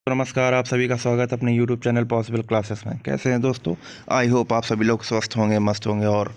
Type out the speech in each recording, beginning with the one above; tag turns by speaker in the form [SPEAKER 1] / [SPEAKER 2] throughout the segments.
[SPEAKER 1] नमस्कार, आप सभी का स्वागत अपने यूट्यूब चैनल पॉसिबल क्लासेस में। कैसे हैं दोस्तों? आई होप आप सभी लोग स्वस्थ होंगे, मस्त होंगे और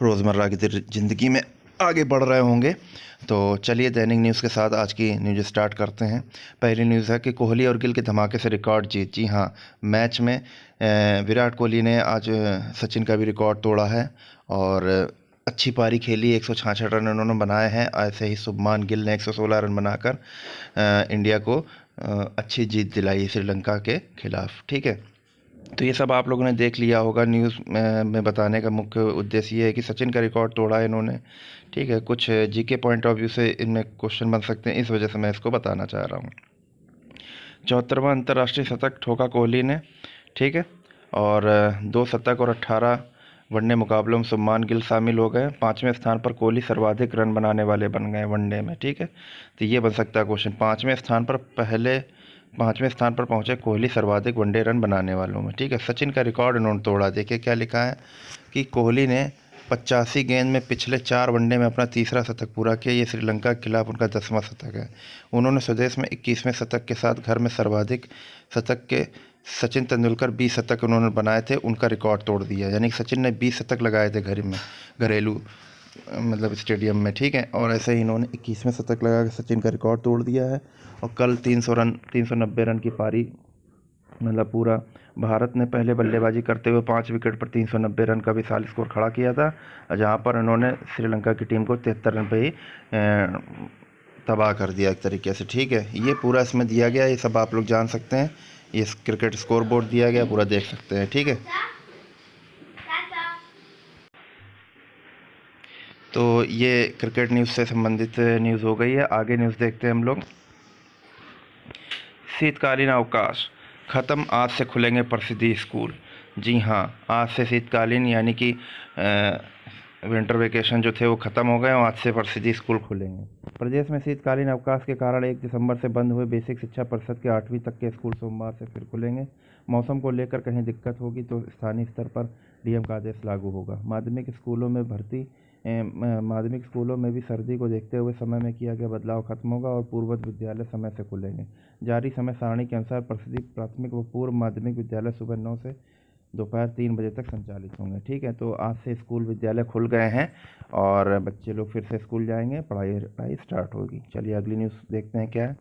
[SPEAKER 1] रोज़मर्रा की ज़िंदगी में आगे बढ़ रहे होंगे। तो चलिए दैनिक न्यूज़ के साथ आज की न्यूज़ स्टार्ट करते हैं। पहली न्यूज़ है कि कोहली और गिल के धमाके से रिकॉर्ड जीत। जी हाँ, मैच में विराट कोहली ने आज सचिन का भी रिकॉर्ड तोड़ा है और अच्छी पारी खेली। 166 रन उन्होंने बनाए हैं। ऐसे ही शुभमान गिल ने 116 रन बनाकर इंडिया को अच्छी जीत दिलाई श्रीलंका के खिलाफ। ठीक है, तो ये सब आप लोगों ने देख लिया होगा। न्यूज़ में बताने का मुख्य उद्देश्य ये है कि सचिन का रिकॉर्ड तोड़ा है इन्होंने। ठीक है, कुछ जीके पॉइंट ऑफ व्यू से इनमें क्वेश्चन बन सकते हैं, इस वजह से मैं इसको बताना चाह रहा हूँ। 74वां अंतर्राष्ट्रीय शतक ठोका कोहली ने। ठीक है, और 2 शतक और 18 वनडे मुकाबलों में शुभमान गिल शामिल हो गए। 5वें स्थान पर कोहली सर्वाधिक रन बनाने वाले बन गए वनडे में। ठीक है, तो ये बन सकता है क्वेश्चन। 5वें स्थान पर पहुंचे कोहली सर्वाधिक वनडे रन बनाने वालों में। ठीक है, सचिन का रिकॉर्ड इन्होंने तोड़ा। देखिए क्या लिखा है कि कोहली ने 85 गेंद में पिछले 4 वनडे में अपना तीसरा शतक पूरा किया। ये श्रीलंका के खिलाफ उनका 10वां शतक है। उन्होंने स्वदेश में 21वें शतक के साथ घर में सर्वाधिक शतक के सचिन तेंदुलकर 20 शतक उन्होंने बनाए थे, उनका रिकॉर्ड तोड़ दिया। यानी कि सचिन ने 20 शतक लगाए थे घरेलू मतलब स्टेडियम में। ठीक है, और ऐसे ही इन्होंने 21वें शतक लगा के सचिन का रिकॉर्ड तोड़ दिया है। और कल 390 रन की पारी, मतलब पूरा भारत ने पहले बल्लेबाजी करते हुए 5 विकेट पर 390 रन का विशाल स्कोर खड़ा किया था, जहां पर उन्होंने श्रीलंका की टीम को 73 रन पे ही तबाह कर दिया एक तरीके से। ठीक है, ये पूरा इसमें दिया गया, ये सब आप लोग जान सकते हैं। ये क्रिकेट स्कोर बोर्ड दिया गया, पूरा देख सकते हैं। ठीक है, तो ये क्रिकेट न्यूज़ से संबंधित न्यूज़ हो गई है। आगे न्यूज़ देखते हैं हम लोग। शीतकालीन अवकाश ख़त्म, आज से खुलेंगे प्रसिद्धि स्कूल। जी हाँ, आज से शीतकालीन यानी कि विंटर वेकेशन जो थे वो ख़त्म हो गए और आज से प्रसिद्धि स्कूल खुलेंगे। प्रदेश में शीतकालीन अवकाश के कारण 1 दिसंबर से बंद हुए बेसिक शिक्षा परिषद के 8वीं तक के स्कूल सोमवार से फिर खुलेंगे। मौसम को लेकर कहीं दिक्कत होगी तो स्थानीय स्तर पर डीएम का आदेश लागू होगा। माध्यमिक स्कूलों में भी सर्दी को देखते हुए समय में किया गया बदलाव खत्म होगा और पूर्वज विद्यालय समय से खुलेंगे। जारी समय सारणी के अनुसार प्रसिद्धि प्राथमिक व पूर्व माध्यमिक विद्यालय सुबह 9 से दोपहर 3 बजे तक संचालित होंगे। ठीक है, तो आज से स्कूल विद्यालय खुल गए हैं और बच्चे लोग फिर से स्कूल जाएंगे, पढ़ाई स्टार्ट होगी। चलिए अगली न्यूज़ देखते हैं क्या है।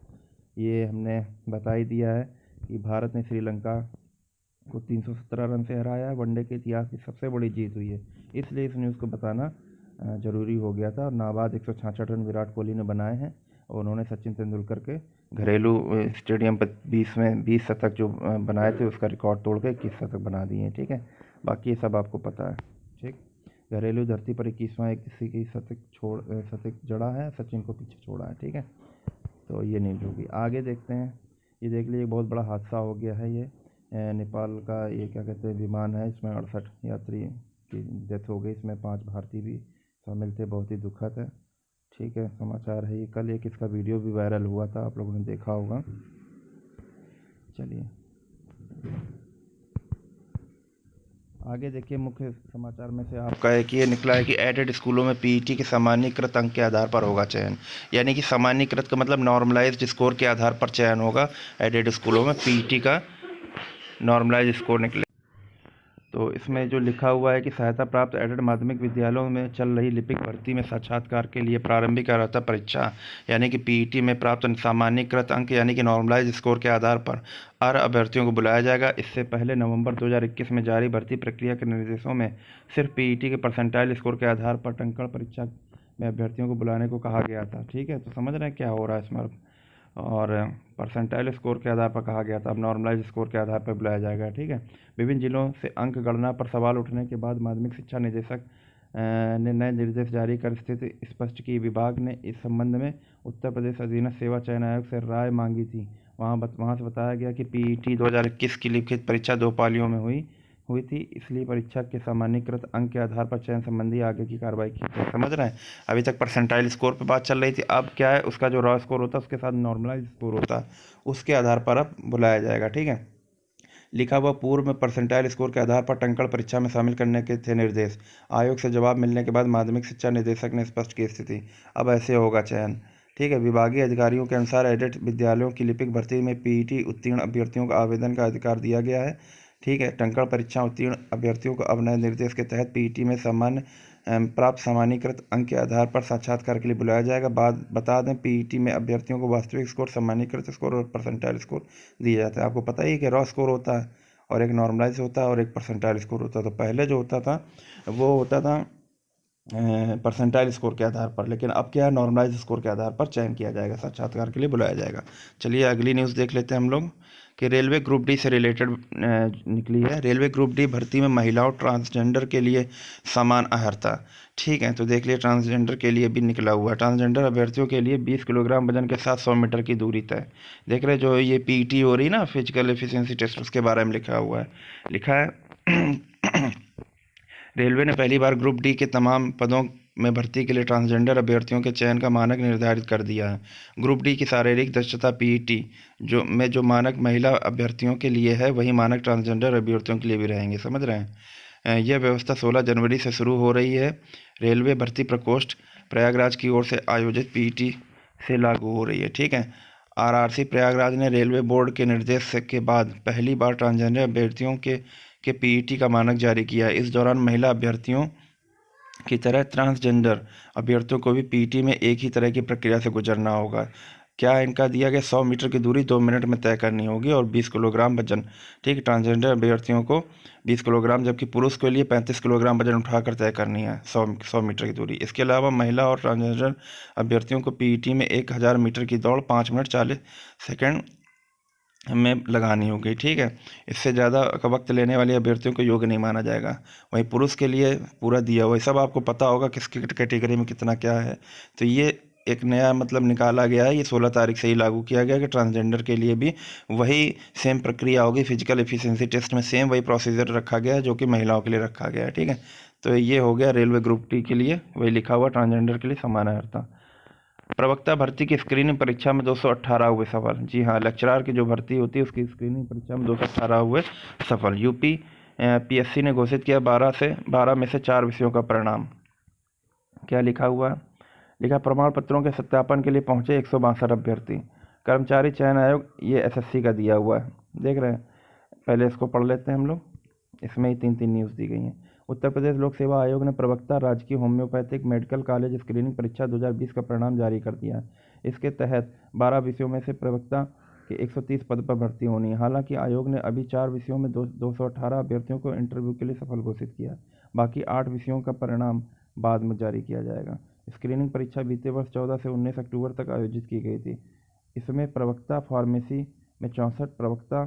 [SPEAKER 1] ये हमने बता ही दिया है कि भारत ने श्रीलंका को 317 रन से हराया। वनडे के इतिहास की सबसे बड़ी जीत हुई है, इसलिए इस न्यूज़ को बताना ज़रूरी हो गया था। और नाबाद 166 रन विराट कोहली ने बनाए हैं और उन्होंने सचिन तेंदुलकर के घरेलू स्टेडियम पर 20 शतक जो बनाए थे उसका रिकॉर्ड तोड़ के 21 शतक बना दिए हैं। ठीक है, बाकी ये सब आपको पता है। ठीक, घरेलू धरती पर 21वां एक किसी की शतक जड़ा है, सचिन को पीछे छोड़ा है। ठीक है, तो ये न्यूज़ होगी। आगे देखते हैं। ये देख लीजिए, बहुत बड़ा हादसा हो गया है। ये नेपाल का ये क्या कहते हैं विमान है, इसमें 68 यात्री की डेथ हो गई। इसमें 5 भारतीय भी शामिल थे, बहुत ही दुखद है। ठीक है, समाचार है ये। कल एक इसका वीडियो भी वायरल हुआ था, आप लोगों ने देखा होगा। चलिए आगे देखिए। मुख्य समाचार में से आपका है कि ये निकला है कि एडेड स्कूलों में पीईटी के सामान्यीकृत अंक के आधार पर होगा चयन। यानी कि सामान्यीकृत का मतलब नॉर्मलाइज्ड स्कोर के आधार पर चयन होगा। एडेड स्कूलों में पीईटी का नॉर्मलाइज स्कोर निकले। तो इसमें जो लिखा हुआ है कि सहायता प्राप्त एडेड माध्यमिक विद्यालयों में चल रही लिपिक भर्ती में साक्षात्कार के लिए प्रारंभिक अर्हता परीक्षा यानी कि पीईटी में प्राप्त सामान्यीकृत अंक यानी कि नॉर्मलाइज स्कोर के आधार पर अर्ह अभ्यर्थियों को बुलाया जाएगा। इससे पहले नवंबर 2021 में जारी भर्ती प्रक्रिया के निर्देशों में सिर्फ पीईटी के परसेंटाइल स्कोर के आधार पर टंकण परीक्षा में अभ्यर्थियों को बुलाने को कहा गया था। ठीक है, तो समझ रहे हैं क्या हो रहा है इसमें। और परसेंटाइल स्कोर के आधार पर कहा गया था, अब नॉर्मलाइज स्कोर के आधार पर बुलाया जाएगा। ठीक है, विभिन्न जिलों से अंक गणना पर सवाल उठने के बाद माध्यमिक शिक्षा निदेशक ने नए निर्देश जारी कर स्थिति स्पष्ट की। विभाग ने इस संबंध में उत्तर प्रदेश अधीनस्थ सेवा चयन आयोग से राय मांगी थी। वहाँ से बताया गया कि पीईटी 2021 की लिखित परीक्षा 2 पालियों में हुई थी, इसलिए परीक्षा के सामान्यीकृत अंक के आधार पर चयन संबंधी आगे की कार्रवाई की थी। समझ रहे हैं, अभी तक परसेंटाइल स्कोर पे बात चल रही थी, अब क्या है उसका जो रॉ स्कोर होता है उसके साथ नॉर्मलाइज स्कोर होता है, उसके आधार पर अब बुलाया जाएगा। ठीक है, लिखा हुआ पूर्व में परसेंटाइल स्कोर के आधार पर टंकण परीक्षा में शामिल करने के थे निर्देश। आयोग से जवाब मिलने के बाद माध्यमिक शिक्षा निदेशक ने स्पष्ट की स्थिति, अब ऐसे होगा चयन। ठीक है। विभागीय अधिकारियों के अनुसार एडेड विद्यालयों की लिपिक भर्ती में पीईटी उत्तीर्ण अभ्यर्थियों को आवेदन का अधिकार दिया गया है। ठीक है। टंकण परीक्षा उत्तीर्ण अभ्यर्थियों को अब नए निर्देश के तहत पीईटी में सामान्य प्राप्त सामान्यकृत अंक के आधार पर साक्षात्कार के लिए बुलाया जाएगा। बता दें, पीईटी में अभ्यर्थियों को वास्तविक स्कोर, सामान्यकृत स्कोर और परसेंटाइल स्कोर दिए जाते हैं। आपको पता ही है कि रॉ स्कोर होता है और एक नॉर्मलाइज होता है और एक परसेंटाइल स्कोर होता है। तो पहले जो होता था वो होता था परसेंटाइल स्कोर के आधार पर, लेकिन अब क्या है, नॉर्मलाइज स्कोर के आधार पर चयन किया जाएगा, साक्षात्कार के लिए बुलाया जाएगा। चलिए अगली न्यूज़ देख लेते हैं हम लोग कि रेलवे ग्रुप डी से रिलेटेड निकली है। रेलवे ग्रुप डी भर्ती में महिलाओं ट्रांसजेंडर के लिए समान अहर्ता। ठीक है, तो देख लिए ट्रांसजेंडर के लिए भी निकला हुआ है। ट्रांसजेंडर अभ्यर्थियों के लिए 20 किलोग्राम वजन के साथ 100 मीटर की दूरी तय। देख रहे जो ये पीटी हो रही ना, फिजिकल एफिशिएंसी टेस्ट, उसके बारे में लिखा हुआ है। लिखा है रेलवे ने पहली बार ग्रुप डी के तमाम पदों में भर्ती के लिए ट्रांसजेंडर अभ्यर्थियों के चयन का मानक निर्धारित कर दिया है। ग्रुप डी की शारीरिक दक्षता पीईटी जो मानक महिला अभ्यर्थियों के लिए है, वही मानक ट्रांसजेंडर अभ्यर्थियों के लिए भी रहेंगे। समझ रहे हैं? यह व्यवस्था 16 जनवरी से शुरू हो रही है। रेलवे भर्ती प्रकोष्ठ प्रयागराज की ओर से आयोजित पीईटी से लागू हो रही है। ठीक है। आरआरसी प्रयागराज ने रेलवे बोर्ड के निर्देश के बाद पहली बार ट्रांसजेंडर अभ्यर्थियों के पीईटी का मानक जारी किया है। इस दौरान महिला अभ्यर्थियों की तरह ट्रांसजेंडर अभ्यर्थियों को भी पीईटी में एक ही तरह की प्रक्रिया से गुजरना होगा। क्या इनका दिया गया 100 मीटर की दूरी 2 मिनट में तय करनी होगी और 20 किलोग्राम वजन। ठीक है, ट्रांसजेंडर अभ्यर्थियों को 20 किलोग्राम, जबकि पुरुष के लिए 35 किलोग्राम वजन उठाकर तय करनी है 100 मीटर की दूरी। इसके अलावा महिला और ट्रांसजेंडर अभ्यर्थियों को पीईटी में 1000 मीटर की दौड़ 5 मिनट 40 सेकेंड में लगानी होगी। ठीक है, इससे ज़्यादा का वक्त लेने वाले अभ्यर्थियों को योग्य नहीं माना जाएगा। वहीं पुरुष के लिए पूरा दिया हुआ है। सब आपको पता होगा किस कैटेगरी में कितना क्या है। तो ये एक नया मतलब निकाला गया है, ये 16 तारीख से ही लागू किया गया कि ट्रांसजेंडर के लिए भी वही सेम प्रक्रिया होगी। फिजिकल एफिशिएंसी टेस्ट में सेम वही प्रोसीजर रखा गया है जो कि महिलाओं के लिए रखा गया है। ठीक है, तो ये हो गया रेलवे ग्रुप टी के लिए, वही लिखा हुआ ट्रांसजेंडर के लिए समान अर्हता। प्रवक्ता भर्ती की स्क्रीनिंग परीक्षा में 218 हुए सफल। जी हाँ, लेक्चरार की जो भर्ती होती है उसकी स्क्रीनिंग परीक्षा में 218 हुए सफल। यूपी पीएससी ने घोषित किया 12 में से 4 विषयों का परिणाम। क्या लिखा हुआ है? लिखा, प्रमाण पत्रों के सत्यापन के लिए पहुंचे 162 अभ्यर्थी। कर्मचारी चयन आयोग, ये एसएससी का दिया हुआ है, देख रहे हैं। पहले इसको पढ़ लेते हैं हम लोग, इसमें ही 3 न्यूज़ दी गई हैं। उत्तर प्रदेश लोक सेवा आयोग ने प्रवक्ता राजकीय होम्योपैथिक मेडिकल कॉलेज स्क्रीनिंग परीक्षा 2020 का परिणाम जारी कर दिया है। इसके तहत 12 विषयों में से प्रवक्ता के 130 पद पर भर्ती होनी है। हालांकि आयोग ने अभी 4 विषयों में 218 अभ्यर्थियों को इंटरव्यू के लिए सफल घोषित किया है। बाकी 8 विषयों का परिणाम बाद में जारी किया जाएगा। स्क्रीनिंग परीक्षा बीते वर्ष 14 से 19 अक्टूबर तक आयोजित की गई थी। इसमें प्रवक्ता फार्मेसी में 64, प्रवक्ता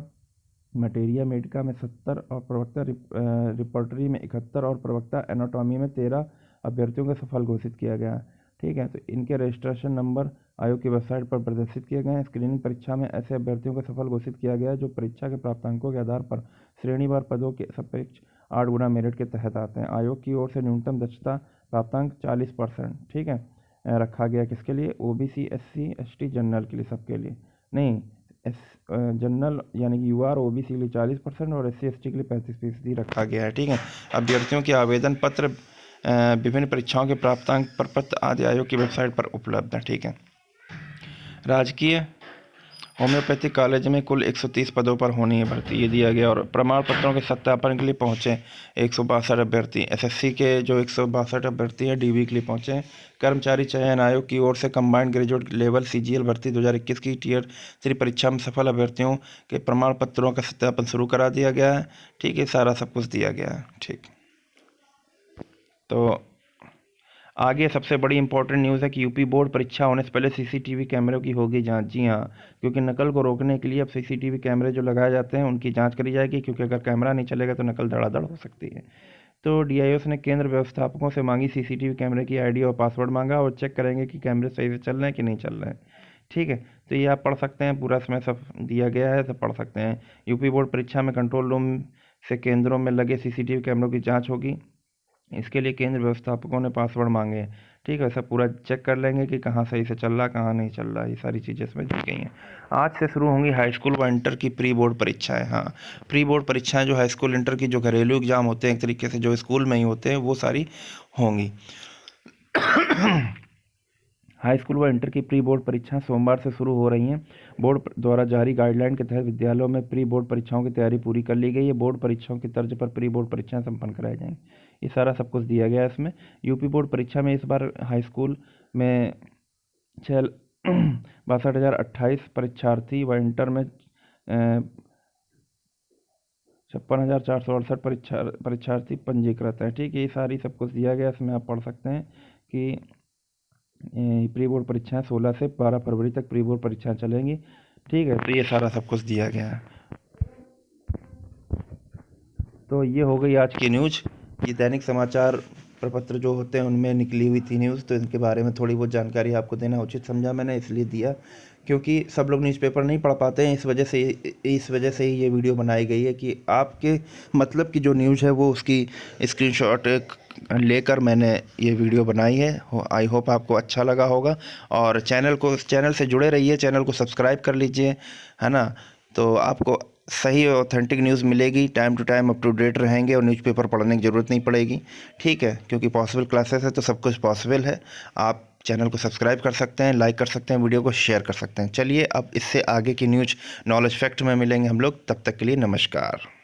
[SPEAKER 1] मटेरिया मेडिका में 70 और प्रवक्ता रिपोर्टरी में 71 और प्रवक्ता एनाटॉमी में 13 अभ्यर्थियों को सफल घोषित किया गया है। ठीक है, तो इनके रजिस्ट्रेशन नंबर आयोग की वेबसाइट पर प्रदर्शित किए गए हैं। स्क्रीनिंग परीक्षा में ऐसे अभ्यर्थियों को सफल घोषित किया गया है जो परीक्षा के प्राप्तांकों के आधार पर श्रेणीवार पदों के सापेक्ष 8 गुना मेरिट के तहत आते हैं। आयोग की ओर से न्यूनतम दक्षता प्राप्तांक 40%, ठीक है, रखा गया। किसके लिए? ओबीसी, एससी, एसटी, जनरल के लिए, सबके लिए नहीं। जनरल यानी कि यूआर ओबीसी के लिए 40% और एससी एसटी के लिए 35% रखा गया है। ठीक है, अभ्यर्थियों के आवेदन पत्र विभिन्न परीक्षाओं के प्राप्तांक प्रपत्र आदि आयोग की वेबसाइट पर उपलब्ध है। ठीक है, राजकीय होम्योपैथिक कॉलेज में कुल 130 पदों पर होनी है भर्ती, ये दिया गया। और प्रमाण पत्रों के सत्यापन के लिए पहुंचे 162 अभ्यर्थी। एसएससी के जो 162 अभ्यर्थी हैं डीवी के लिए पहुंचे हैं। कर्मचारी चयन आयोग की ओर से कंबाइंड ग्रेजुएट लेवल सीजीएल भर्ती 2021 की टियर 3 परीक्षा में सफल अभ्यर्थियों के प्रमाण पत्रों का सत्यापन शुरू करा दिया गया है। ठीक है, सारा सब कुछ दिया गया है। ठीक, तो आगे सबसे बड़ी इंपॉर्टेंट न्यूज़ है कि यूपी बोर्ड परीक्षा होने से पहले सीसीटीवी कैमरों की होगी जांच। जी हाँ, क्योंकि नकल को रोकने के लिए अब सीसीटीवी कैमरे जो लगाए जाते हैं उनकी जांच करी जाएगी, क्योंकि अगर कैमरा नहीं चलेगा तो नकल धड़ाधड़ हो सकती है। तो डीआईओएस ने केंद्र व्यवस्थापकों से मांगी सीसीटीवी कैमरे की आईडी और पासवर्ड मांगा, और चेक करेंगे कि कैमरे सही से चल रहे हैं कि नहीं चल रहे हैं। ठीक है, तो ये आप पढ़ सकते हैं, पूरा इसमें सब दिया गया है, सब पढ़ सकते हैं। यूपी बोर्ड परीक्षा में कंट्रोल रूम से केंद्रों में लगे सीसीटीवी कैमरों की जाँच होगी। इसके लिए केंद्र व्यवस्थापकों ने पासवर्ड मांगे हैं। ठीक है, सब पूरा चेक कर लेंगे कि कहाँ सही से चल रहा, कहाँ नहीं चल रहा, ये सारी चीज़ें इसमें दी गई हैं। आज से शुरू होंगी हाई स्कूल व इंटर की प्री बोर्ड परीक्षाएं। हाँ, प्री बोर्ड परीक्षाएं जो हाई स्कूल इंटर की जो घरेलू एग्जाम होते हैं, एक तरीके से जो स्कूल में ही होते हैं, वो सारी होंगी। हाई स्कूल व इंटर की प्री बोर्ड परीक्षाएं सोमवार से शुरू हो रही हैं। बोर्ड द्वारा जारी गाइडलाइन के तहत विद्यालयों में प्री बोर्ड परीक्षाओं की तैयारी पूरी कर ली गई है। बोर्ड परीक्षाओं की तर्ज पर प्री बोर्ड परीक्षाएं संपन्न कराई जाएंगी। ये सारा सब कुछ दिया गया है इसमें। यूपी बोर्ड परीक्षा में इस बार हाई स्कूल में 62,028 परीक्षार्थी व इंटर में 56,468 परीक्षार्थी पंजीकृत हैं। ठीक है, ये सारी सब कुछ दिया गया इसमें। आप पढ़ सकते हैं कि प्री बोर्ड परीक्षाएं 16 से 12 फरवरी तक प्री बोर्ड परीक्षाएं चलेंगी। ठीक है, तो ये सारा सब कुछ दिया गया है। तो ये हो गई आज की न्यूज़। ये दैनिक समाचार प्रपत्र जो होते हैं उनमें निकली हुई थी न्यूज़, तो इनके बारे में थोड़ी बहुत जानकारी आपको देना उचित समझा मैंने, इसलिए दिया क्योंकि सब लोग न्यूज़पेपर नहीं पढ़ पाते हैं। इस वजह से ही ये वीडियो बनाई गई है कि आपके मतलब की जो न्यूज़ है वो उसकी स्क्रीनशॉट लेकर मैंने ये वीडियो बनाई है। आई होप आपको अच्छा लगा होगा। और चैनल से जुड़े रहिए, चैनल को सब्सक्राइब कर लीजिए, है ना। तो आपको सही ऑथेंटिक न्यूज़ मिलेगी, time to time up to date रहेंगे और न्यूज़पेपर पढ़ने की ज़रूरत नहीं पड़ेगी। ठीक है, क्योंकि पॉसिबल क्लासेस है तो सब कुछ पॉसिबल है। आप चैनल को सब्सक्राइब कर सकते हैं, लाइक कर सकते हैं, वीडियो को शेयर कर सकते हैं। चलिए अब इससे आगे की न्यूज़ नॉलेज फैक्ट में मिलेंगे हम लोग। तब तक के लिए नमस्कार।